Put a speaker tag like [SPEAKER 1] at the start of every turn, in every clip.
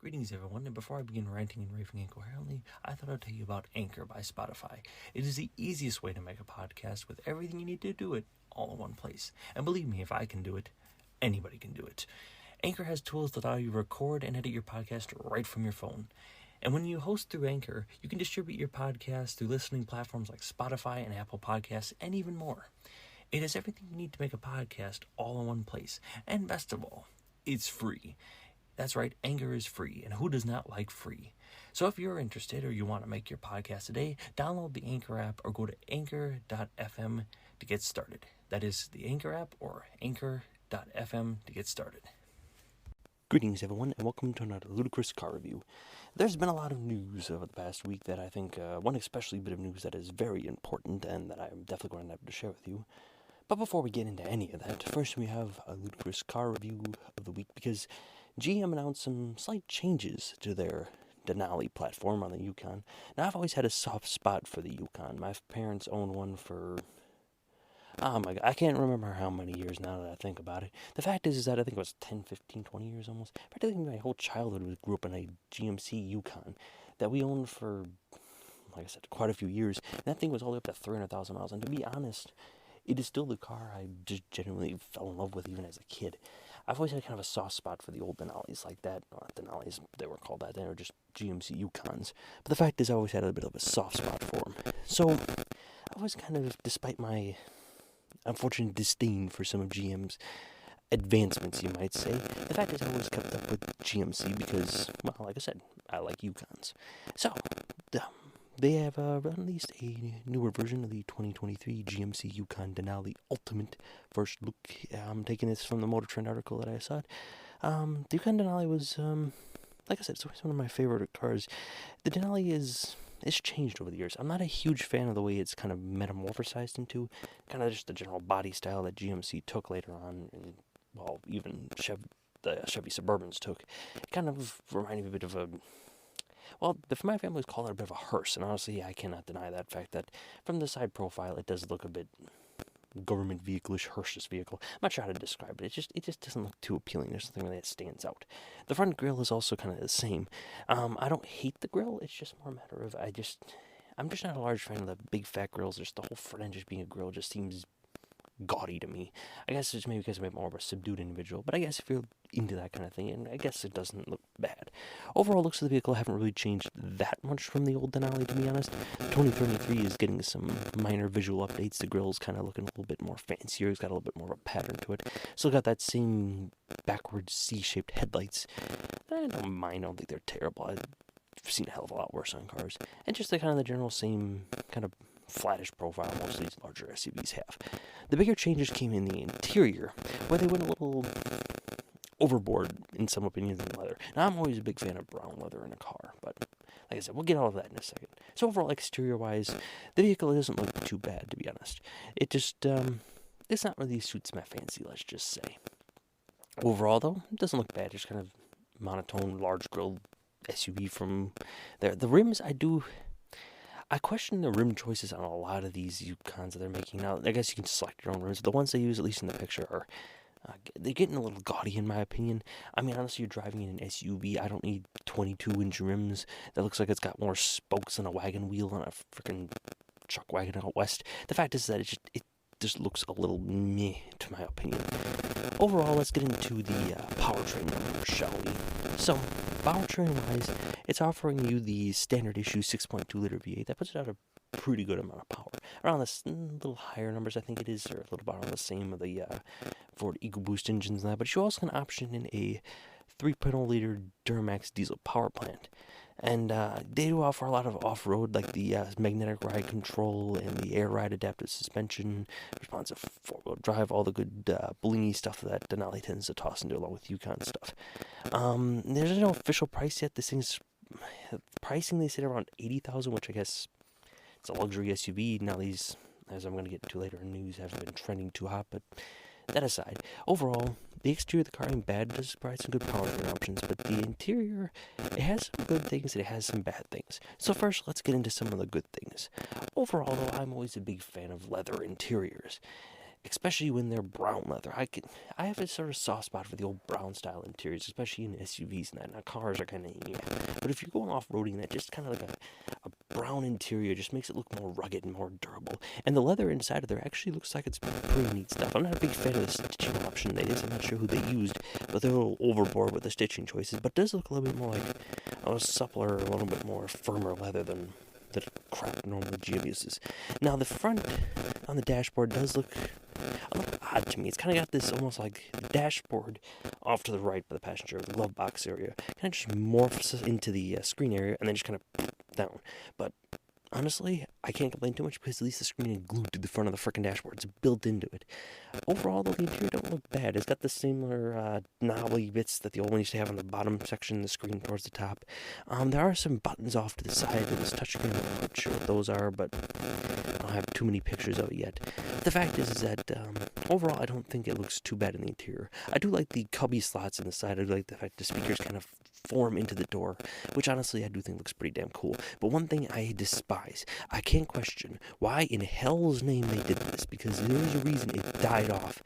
[SPEAKER 1] Greetings, everyone, and before I begin ranting and raving incoherently, I thought I'd tell you about Anchor by Spotify. It is the easiest way to make a podcast with everything you need to do it all in one place. And believe me, if I can do it, anybody can do it. Anchor has tools that allow you to record and edit your podcast right from your phone. And when you host through Anchor, you can distribute your podcast through listening platforms like Spotify and Apple Podcasts, and even more. It has everything you need to make a podcast all in one place. And best of all, it's free. That's right, Anchor is free, and who does not like free? So if you're interested or you want to make your podcast today, download the Anchor app or go to anchor.fm to get started. That is the Anchor app or anchor.fm to get started. Greetings, everyone, and welcome to another Ludicrous car review. There's been a lot of news over the past week that I think, one especially bit of news that is very important and that I'm definitely going to have to share with you. But before we get into any of that, first we have a Ludicrous car review of the week because GM announced some slight changes to their Denali platform on the Yukon. Now, I've always had a soft spot for the Yukon. My parents owned one for, oh my God, I can't remember how many years now that I think about it. The fact is that I think it was 10, 15, 20 years almost. Practically my whole childhood we grew up in a GMC Yukon that we owned for, like I said, quite a few years. And that thing was all the way up to 300,000 miles. And to be honest, it is still the car I just genuinely fell in love with even as a kid. I've always had kind of a soft spot for the old Denalis like that. Well, not Denalis, they were called that. They were just GMC Yukons. But the fact is I always had a bit of a soft spot for them. So I was kind of, despite my unfortunate disdain for some of GM's advancements, you might say, the fact is I always kept up with GMC because, well, like I said, I like Yukons. So, they have released a newer version of the 2023 GMC Yukon Denali Ultimate First Look. I'm taking this from the Motor Trend article that I saw. The Yukon Denali was, like I said, it's always one of my favorite cars. The Denali it's changed over the years. I'm not a huge fan of the way it's kind of metamorphosized into, kind of just the general body style that GMC took later on, and, well, even the Chevy Suburbans took. It kind of reminded me a bit of a, well, my family would call it a bit of a hearse, and honestly, I cannot deny that fact that from the side profile, it does look a bit government vehicle-ish, hearse vehicle. I'm not sure how to describe it. It just doesn't look too appealing. There's something really that stands out. The front grille is also kind of the same. I don't hate the grille. It's just more a matter of I'm just not a large fan of the big fat grills. Just the whole front end just being a grill just seems gaudy to me. I guess it's maybe because I'm more of a subdued individual, but I guess if you're into that kind of thing, and I guess it doesn't look bad. Overall looks of the vehicle haven't really changed that much from the old Denali, to be honest. 2023 is getting some minor visual updates. The grill's kind of looking a little bit more fancier. It's got a little bit more of a pattern to it. Still got that same backwards C-shaped headlights. I don't mind. I don't think they're terrible. I've seen a hell of a lot worse on cars. And just the kind of the general same kind of flattish profile most of these larger SUVs have. The bigger changes came in the interior, where they went a little overboard, in some opinions, in leather. Now, I'm always a big fan of brown leather in a car, but like I said, we'll get all of that in a second. So overall, exterior-wise, the vehicle doesn't look too bad, to be honest. It just, it's not really suits my fancy, let's just say. Overall, though, it doesn't look bad. Just kind of monotone, large grille SUV from there. The rims, I question the rim choices on a lot of these Yukons that they're making now. I guess you can select your own rims. The ones they use, at least in the picture, are they're getting a little gaudy in my opinion. I mean, honestly, you're driving in an SUV. I don't need 22-inch rims that looks like it's got more spokes than a wagon wheel on a freaking truck wagon out west. The fact is that it just looks a little meh, to my opinion. Overall, let's get into the powertrain numbers, shall we? So, powertrain-wise, it's offering you the standard issue 6.2-liter V8. That puts it out a pretty good amount of power. Around this little higher numbers, I think it is, or a little bit around the same of the Ford EcoBoost engines and that. But you also can option in a 3.0-liter Duramax diesel power plant. And they do offer a lot of off-road, like the magnetic ride control and the air ride adaptive suspension, responsive four-wheel drive, all the good blingy stuff that Denali tends to toss into along with Yukon stuff. There's no official price yet. This thing's pricing, they said, around $80,000, which I guess it's a luxury SUV. Now these, as I'm going to get into later in news, haven't been trending too hot, but that aside, overall, the exterior of the car ain't bad. It does provide some good powertrain options, but the interior, it has some good things and it has some bad things. So first, let's get into some of the good things. Overall, though, I'm always a big fan of leather interiors.
[SPEAKER 2] especially when they're brown leather. I have a sort of soft spot for the old brown style interiors, especially in SUVs and that. Now cars are kind of, yeah, but if you're going off-roading, that just kind of like a brown interior just makes it look more rugged and more durable. And the leather inside of there actually looks like it's pretty neat stuff. I'm not a big fan of the stitching option they did. I'm not sure who they used, but they're a little overboard with the stitching choices. But it does look a little bit more like a suppler, a little bit more firmer leather than the crap normally GM uses. Now the front on the dashboard does look a little odd to me. It's kind of got this almost like the dashboard off to the right by the passenger, the glove box area, kind of just morphs into the screen area and then just kind of down. But honestly, I can't complain too much because at least the screen is glued to the front of the frickin' dashboard. It's built into it. Overall, though, the interior don't look bad. It's got the similar knobbly bits that the old one used to have on the bottom section of the screen towards the top. There are some buttons off to the side of this touchscreen. I'm not sure what those are, but I don't have too many pictures of it yet. The fact is that overall, I don't think it looks too bad in the interior. I do like the cubby slots in the side. I do like the fact the speakers kind of form into the door, which honestly I do think looks pretty damn cool. But one thing I despise, I can't question why in hell's name they did this, because there's a reason it died off,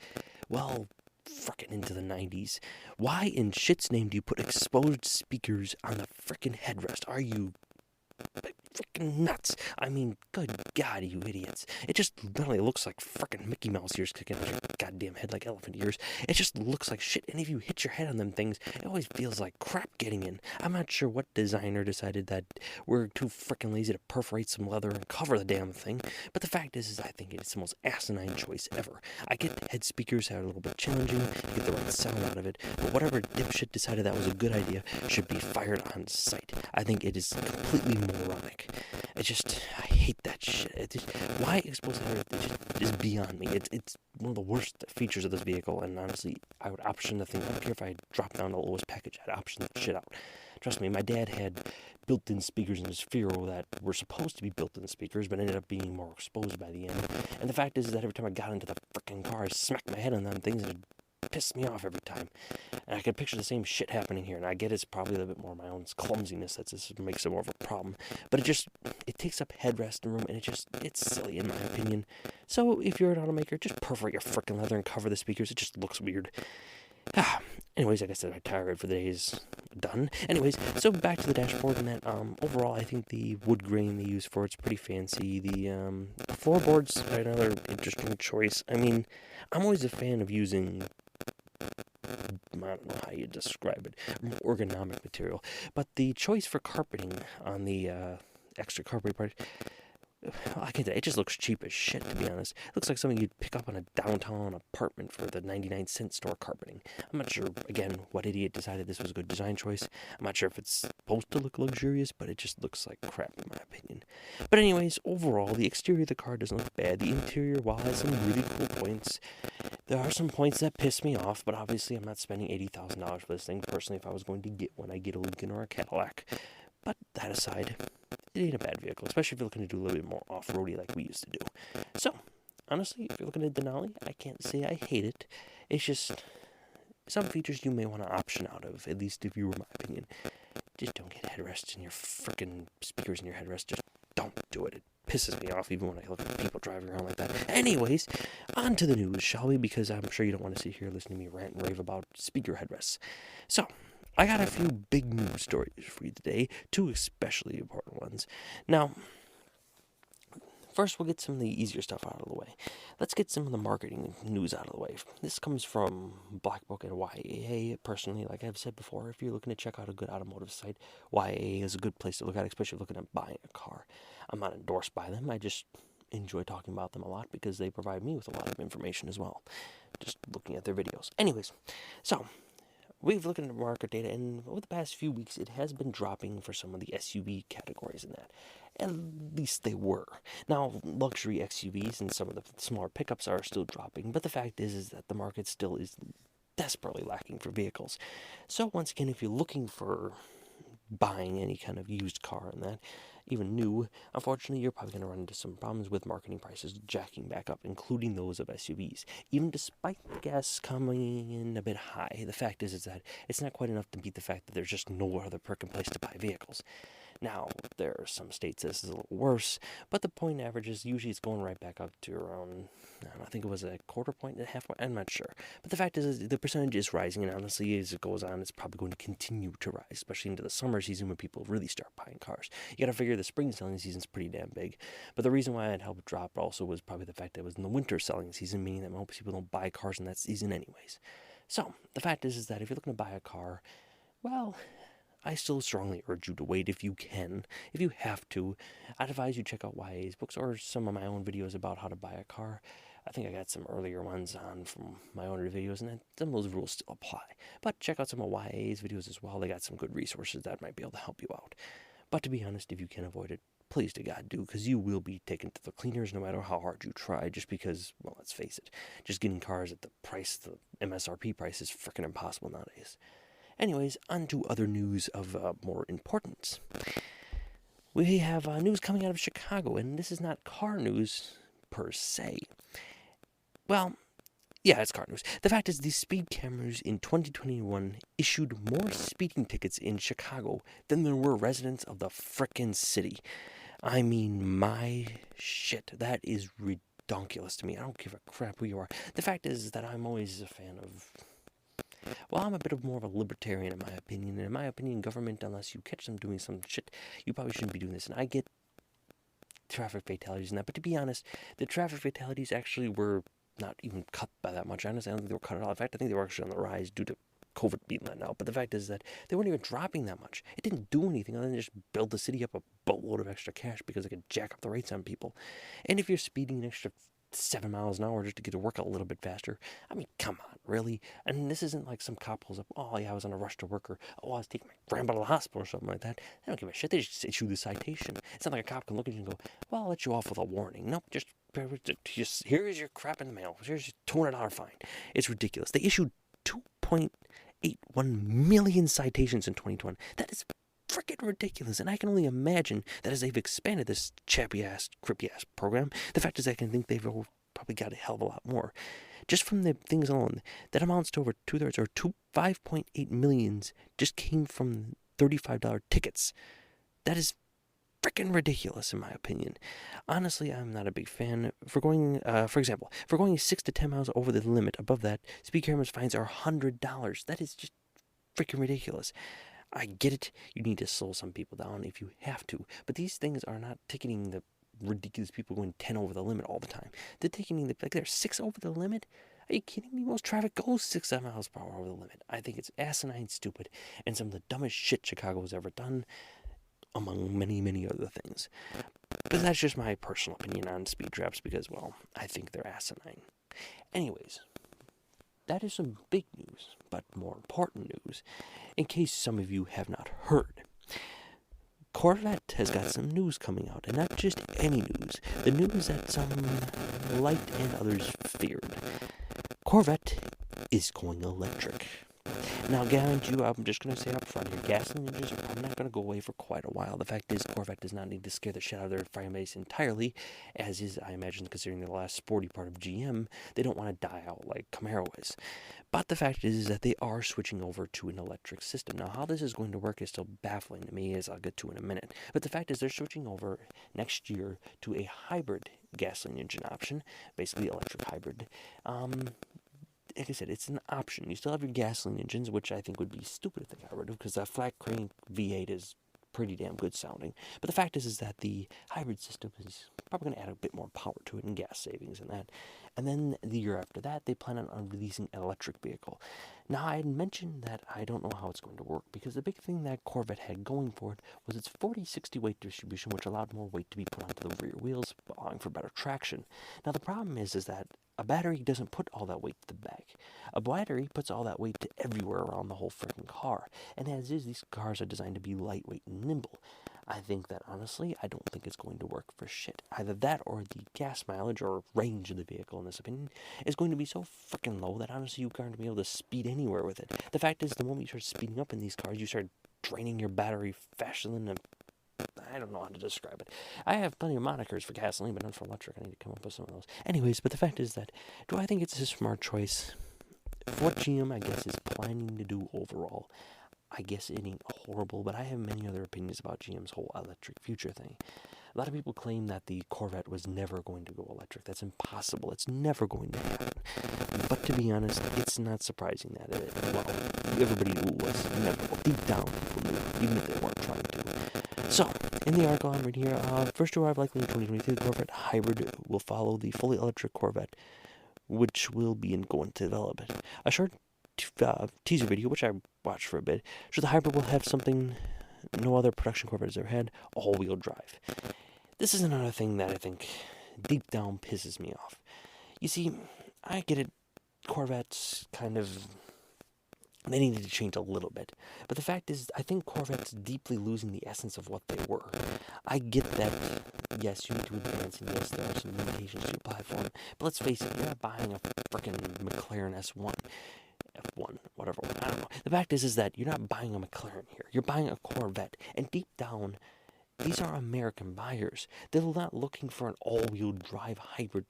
[SPEAKER 2] well, frickin' into the 90s. Why in shit's name do you put exposed speakers on the frickin' headrest? Are you freaking nuts? I mean, good God, you idiots. It just not only looks like frickin' Mickey Mouse ears kicking out your goddamn head like elephant ears, it just looks like shit. And if you hit your head on them things, it always feels like crap getting in. I'm not sure what designer decided that we're too frickin' lazy to perforate some leather and cover the damn thing, but the fact is I think it's the most asinine choice ever. I get the head speakers are a little bit challenging to get the right sound out of it, but whatever dipshit decided that was a good idea should be fired on sight. I think it is completely moronic. I hate that shit. Why expose that? It just is beyond me. It's one of the worst features of this vehicle, and honestly, I would option the thing. I don't care if I drop down the lowest package, I'd option the shit out. Trust me, my dad had built-in speakers in his Firo that were supposed to be built-in speakers, but ended up being more exposed by the end. And the fact is that every time I got into the frickin' car, I smacked my head on them things, and it pissed me off every time. And I could picture the same shit happening here, and I get it's probably a little bit more my own clumsiness that just makes it more of a problem. But it takes up headrest and room, and it's silly in my opinion. So if you're an automaker, just perforate your frickin' leather and cover the speakers. It just looks weird. Anyways, like I said, my tirade for the day is done. Anyways, so back to the dashboard and that. Overall, I think the wood grain they use for it's pretty fancy. The floorboards are another interesting choice. I mean, I'm always a fan of using, I don't know how you describe it, ergonomic material. But the choice for carpeting on the extra carpeting part, I can't. It just looks cheap as shit, to be honest. It looks like something you'd pick up on a downtown apartment for the 99-cent store carpeting. I'm not sure, again, what idiot decided this was a good design choice. I'm not sure if it's supposed to look luxurious, but it just looks like crap, in my opinion. But anyways, overall, the exterior of the car doesn't look bad. The interior, while it has some really cool points, there are some points that piss me off, but obviously I'm not spending $80,000 for this thing. Personally, if I was going to get one, I'd get a Lincoln or a Cadillac. But that aside, it ain't a bad vehicle, especially if you're looking to do a little bit more off-roady like we used to do. So, honestly, if you're looking at Denali, I can't say I hate it. It's just some features you may want to option out of, at least if you were my opinion. Just don't get headrests in your frickin' speakers in your headrest. Just don't do it. It pisses me off even when I look at people driving around like that. Anyways, on to the news, shall we? Because I'm sure you don't want to sit here listening to me rant and rave about speaker headrests. So, I got a few big news stories for you today, two especially important ones. Now, first we'll get some of the easier stuff out of the way. Let's get some of the marketing news out of the way. This comes from Black Book and YAA. Personally, like I've said before, if you're looking to check out a good automotive site, YAA is a good place to look at, especially if you're looking at buying a car. I'm not endorsed by them. I just enjoy talking about them a lot because they provide me with a lot of information as well, just looking at their videos. Anyways, so we've looked at market data, and over the past few weeks, it has been dropping for some of the SUV categories in that. At least they were. Now, luxury XUVs and some of the smaller pickups are still dropping, but the fact is that the market still is desperately lacking for vehicles. So once again, if you're looking for buying any kind of used car and that, even new, unfortunately, you're probably going to run into some problems with marketing prices jacking back up, including those of SUVs. Even despite the gas coming in a bit high, the fact is that it's not quite enough to beat the fact that there's just no other freaking place to buy vehicles. Now, there are some states this is a little worse, but the point average is usually it's going right back up to around, I think it was a quarter point, a half point, I'm not sure. But the fact is the percentage is rising, and honestly, as it goes on, it's probably going to continue to rise, especially into the summer season when people really start buying cars. You gotta figure the spring selling season's pretty damn big, but the reason why it helped drop also was probably the fact that it was in the winter selling season, meaning that most people don't buy cars in that season anyways. So, the fact is that if you're looking to buy a car, well, I still strongly urge you to wait if you can. If you have to, I'd advise you check out YA's books or some of my own videos about how to buy a car. I think I got some earlier ones on from my own videos, and some of those rules still apply. But check out some of YA's videos as well. They got some good resources that might be able to help you out. But to be honest, if you can avoid it, please to God do, because you will be taken to the cleaners no matter how hard you try, just because, well, let's face it, just getting cars at the MSRP price is freaking impossible nowadays. Anyways, on to other news of more importance. We have news coming out of Chicago, and this is not car news per se. Well, yeah, it's car news. The fact is, the speed cameras in 2021 issued more speeding tickets in Chicago than there were residents of the frickin' city. I mean, my shit, that is redonkulous to me. I don't give a crap who you are. The fact is that I'm always a fan of... Well, I'm a bit of more of a libertarian in my opinion, and in my opinion, government, unless you catch them doing some shit, you probably shouldn't be doing this. And I get traffic fatalities and that, but to be honest, the traffic fatalities actually were not even cut by that much. Honestly, I don't think they were cut at all. In fact, I think they were actually on the rise due to COVID being let out. But the fact is that they weren't even dropping that much. It didn't do anything other than just build the city up a boatload of extra cash because they could jack up the rates on people. And if you're speeding an extra 7 miles an hour just to get to work a little bit faster, I mean, come on, really? And this isn't like some cop pulls up, oh yeah, I was on a rush to work, or oh, I was taking my grandpa to the hospital or something like that. They don't give a shit. They just issue the citation. It's not like a cop can look at you and go, well, I'll let you off with a warning. Nope, just here's your crap in the mail. Here's your $200 fine. It's ridiculous. They issued 2.81 million citations in 2020. That is freaking ridiculous, and I can only imagine that as they've expanded this chappy-ass, crippy-ass program, the fact is I can think they've probably got a hell of a lot more. Just from the things alone, that amounts to over 2/3, or 5.8 millions just came from $35 tickets. That is freaking ridiculous, in my opinion. Honestly, I'm not a big fan. For going, for example, for going 6 to 10 miles over the limit, above that, speed cameras fines are $100. That is just freaking ridiculous. I get it, you need to slow some people down if you have to, but these things are not ticketing the ridiculous people going 10 over the limit all the time. They're ticketing they're 6 over the limit? Are you kidding me? Most traffic goes 6 miles per hour over the limit. I think it's asinine stupid and some of the dumbest shit Chicago has ever done, among many, many other things. But that's just my personal opinion on speed traps because, well, I think they're asinine. Anyways, that is some big news, but more important news, in case some of you have not heard. Corvette has got some news coming out, and not just any news, the news that some liked and others feared. Corvette is going electric. Now, guarantee you, I'm just going to say up front here, gasoline engines are probably not going to go away for quite a while. The fact is, Corvette does not need to scare the shit out of their fan base entirely, as is, I imagine, considering the last sporty part of GM, they don't want to die out like Camaro is. But the fact is that they are switching over to an electric system. Now, how this is going to work is still baffling to me, as I'll get to in a minute. But the fact is they're switching over next year to a hybrid gasoline engine option, basically electric hybrid. Like I said, it's an option. You still have your gasoline engines, which I think would be stupid if they got rid of, because that flat crank V8 is pretty damn good sounding. But the fact is that the hybrid system is probably going to add a bit more power to it and gas savings and that. And then the year after that, they plan on releasing an electric vehicle. Now, I had mentioned that I don't know how it's going to work, because the big thing that Corvette had going for it was its 40-60 weight distribution, which allowed more weight to be put onto the rear wheels, allowing for better traction. Now, the problem is that a battery doesn't put all that weight to the back. A battery puts all that weight to everywhere around the whole freaking car. And as is, these cars are designed to be lightweight and nimble. I think that, honestly, I don't think it's going to work for shit. Either that or the gas mileage or range of the vehicle, in this opinion, is going to be so freaking low that, honestly, you aren't going to be able to speed anywhere with it. The fact is, the moment you start speeding up in these cars, you start draining your battery faster than I don't know how to describe it. I have plenty of monikers for gasoline, but not for electric. I need to come up with some of those. Anyways, but the fact is that, do I think it's a smart choice? For what GM, I guess, is planning to do overall, I guess it ain't horrible, but I have many other opinions about GM's whole electric future thing. A lot of people claim that the Corvette was never going to go electric. That's impossible. It's never going to happen. But to be honest, it's not surprising that everybody knew it was inevitable. Deep down, people knew, even if they weren't trying to. So, in the article I'm reading here, first to arrive likely in 2023, the Corvette Hybrid will follow the fully electric Corvette, which will be going to development. A short teaser video, which I watched for a bit, shows the Hybrid will have something no other production Corvette has ever had: all-wheel drive. This is another thing that I think deep down pisses me off. You see, I get it, Corvettes they needed to change a little bit. But the fact is, I think Corvette's deeply losing the essence of what they were. I get that, yes, you need to advance, and yes, there are some limitations to your platform. But let's face it, you're not buying a freaking McLaren S1. F1, whatever, I don't know. The fact is that you're not buying a McLaren here. You're buying a Corvette. And deep down, these are American buyers. They're not looking for an all-wheel drive hybrid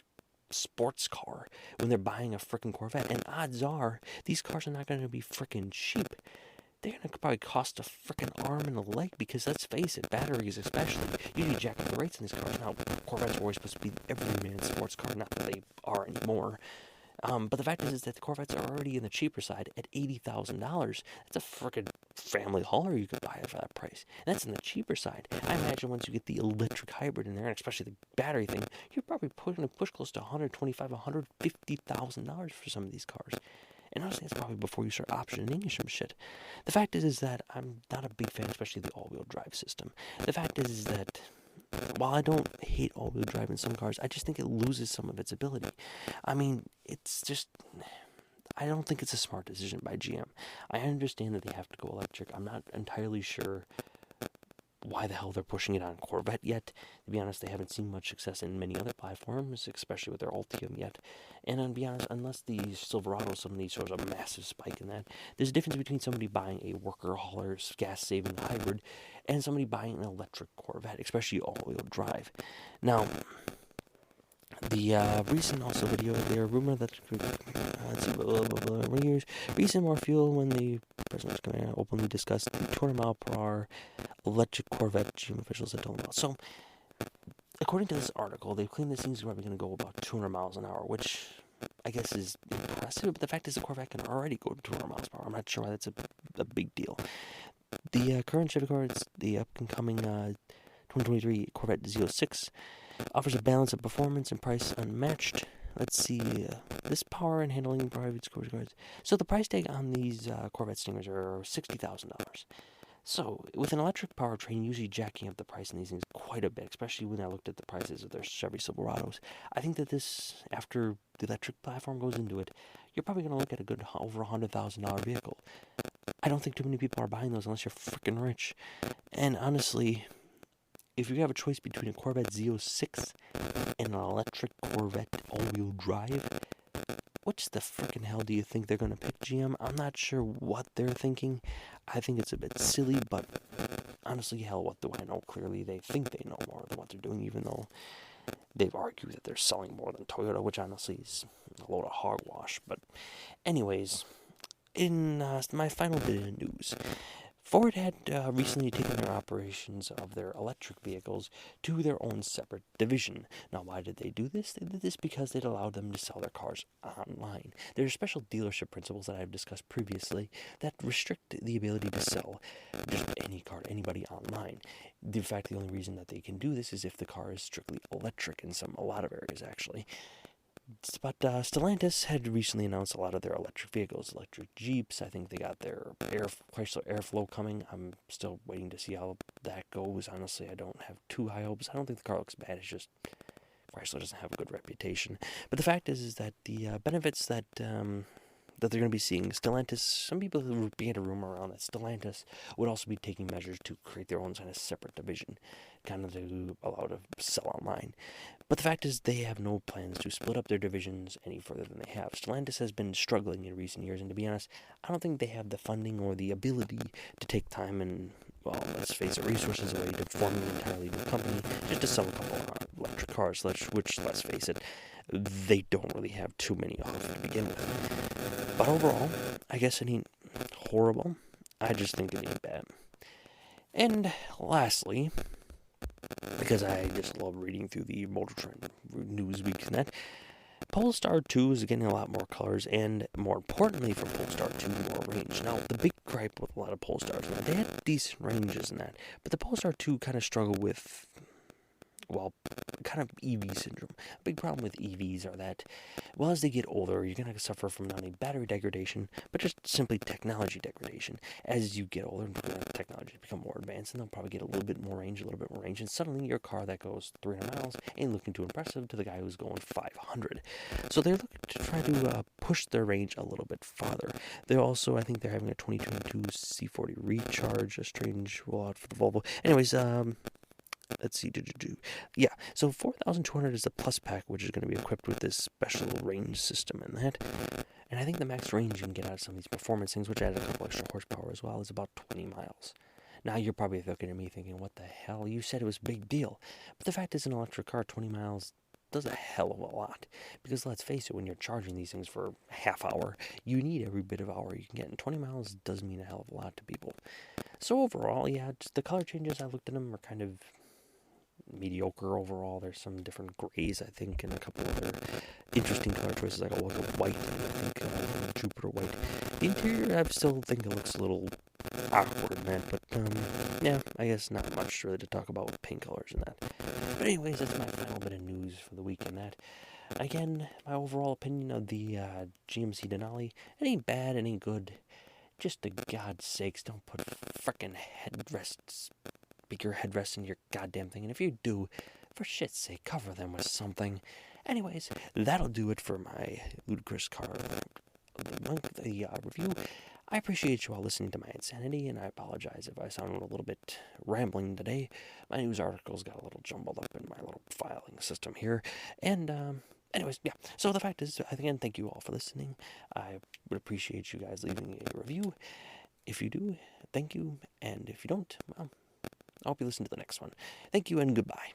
[SPEAKER 2] sports car when they're buying a freaking Corvette. And odds are, these cars are not going to be freaking cheap. They're going to probably cost a freaking arm and a leg because, let's face it, batteries especially, you need jacking the rates in these cars. Now, Corvettes were always supposed to be every man's sports car, not that they are anymore. But the fact is that the Corvettes are already in the cheaper side at $80,000. That's a freaking family hauler you could buy for that price. And that's in the cheaper side. I imagine once you get the electric hybrid in there, and especially the battery thing, you're probably going to push close to $125,000, $150,000 for some of these cars. And honestly, that's probably before you start optioning in some shit. The fact is that I'm not a big fan, especially the all-wheel drive system. The fact is that while I don't hate all-wheel drive in some cars, I just think it loses some of its ability. I mean, it's just, I don't think it's a smart decision by GM. I understand that they have to go electric. I'm not entirely sure why the hell they're pushing it on Corvette yet. To be honest, they haven't seen much success in many other platforms, especially with their Ultium yet. And to be honest, unless the Silverado suddenly shows a massive spike in that, there's a difference between somebody buying a worker hauler's gas-saving hybrid and somebody buying an electric Corvette, especially all-wheel drive. Now, the recent also video, there rumor that recent more fuel when the person was coming out openly discussed the 200-mile-per-hour electric Corvette. GM officials had told them about. So, according to this article, they claim this thing's probably going to go about 200 miles an hour, which I guess is impressive. But the fact is, the Corvette can already go to 200 miles per hour. I'm not sure why that's a big deal. The current Chevy car, it's the up-and-coming 2023 Corvette Z06. Offers a balance of performance and price unmatched. Let's see, this power and handling private sports cars. So the price tag on these Corvette Stingers are $60,000. So with an electric powertrain, usually jacking up the price in these things quite a bit, especially when I looked at the prices of their Chevy Silverados. I think that this, after the electric platform goes into it, you're probably going to look at a good over $100,000 vehicle. I don't think too many people are buying those unless you're freaking rich. And honestly, if you have a choice between a Corvette Z06 and an electric Corvette all-wheel drive, which the frickin' hell do you think they're going to pick, GM? I'm not sure what they're thinking. I think it's a bit silly, but honestly, hell, what do I know? Clearly, they think they know more than what they're doing, even though they've argued that they're selling more than Toyota, which honestly is a load of hogwash. But anyways, in my final bit of news, Ford had recently taken their operations of their electric vehicles to their own separate division. Now, why did they do this? They did this because it allowed them to sell their cars online. There are special dealership principles that I've discussed previously that restrict the ability to sell just any car to anybody online. In fact, the only reason that they can do this is if the car is strictly electric in a lot of areas, actually. But Stellantis had recently announced a lot of their electric vehicles, electric Jeeps. I think they got their Chrysler Airflow coming. I'm still waiting to see how that goes. Honestly, I don't have too high hopes. I don't think the car looks bad. It's just Chrysler doesn't have a good reputation. But the fact is that the benefits that they're going to be seeing, Stellantis, some people began a rumor around that Stellantis would also be taking measures to create their own kind of separate division, kind of to allow to sell online. But the fact is they have no plans to split up their divisions any further than they have. Stellantis has been struggling in recent years, and to be honest, I don't think they have the funding or the ability to take time and, well, let's face it, resources away to form an entirely new company just to sell a couple of electric cars, which, let's face it, they don't really have too many of to begin with. But overall, I guess it ain't horrible. I just think it ain't bad. And lastly, because I just love reading through the Motor Trend News Week and that, Polestar 2 is getting a lot more colors, and more importantly for Polestar 2, more range. Now, the big gripe with a lot of Polestars, man, they had decent ranges in that, but the Polestar 2 kind of struggled with, well, kind of EV syndrome. A big problem with EVs are that, well, as they get older, you're going to suffer from not only battery degradation, but just simply technology degradation. As you get older, technology become more advanced, and they'll probably get a little bit more range, and suddenly your car that goes 300 miles ain't looking too impressive to the guy who's going 500. So they're looking to try to push their range a little bit farther. They're also, I think they're having a 2022 C40 Recharge, a strange rollout for the Volvo. Anyways, let's see. Yeah, so 4,200 is the plus pack, which is going to be equipped with this special range system in that. And I think the max range you can get out of some of these performance things, which add a couple extra horsepower as well, is about 20 miles. Now, you're probably looking at me thinking, what the hell? You said it was a big deal. But the fact is, an electric car, 20 miles does a hell of a lot. Because let's face it, when you're charging these things for a half hour, you need every bit of hour you can get. And 20 miles does mean a hell of a lot to people. So overall, yeah, just the color changes, I looked at them, are kind of mediocre overall. There's some different grays, I think, and a couple other interesting color choices, like a white, I think, Jupiter white. The interior, I still think it looks a little awkward, man, but, yeah, I guess not much really to talk about with paint colors and that. But anyways, that's my final bit of news for the week and that. Again, my overall opinion of the GMC Denali, it ain't bad, it ain't good. Just to God's sakes, don't put frickin' headrests, bigger headrests in your goddamn thing. And if you do, for shit's sake, cover them with something. Anyways, that'll do it for my Ludicrous car review. I appreciate you all listening to my insanity, and I apologize if I sound a little bit rambling today. My news articles got a little jumbled up in my little filing system here. And, anyways, yeah. So the fact is, again, thank you all for listening. I would appreciate you guys leaving a review. If you do, thank you. And if you don't, well, I hope you listen to the next one. Thank you and goodbye.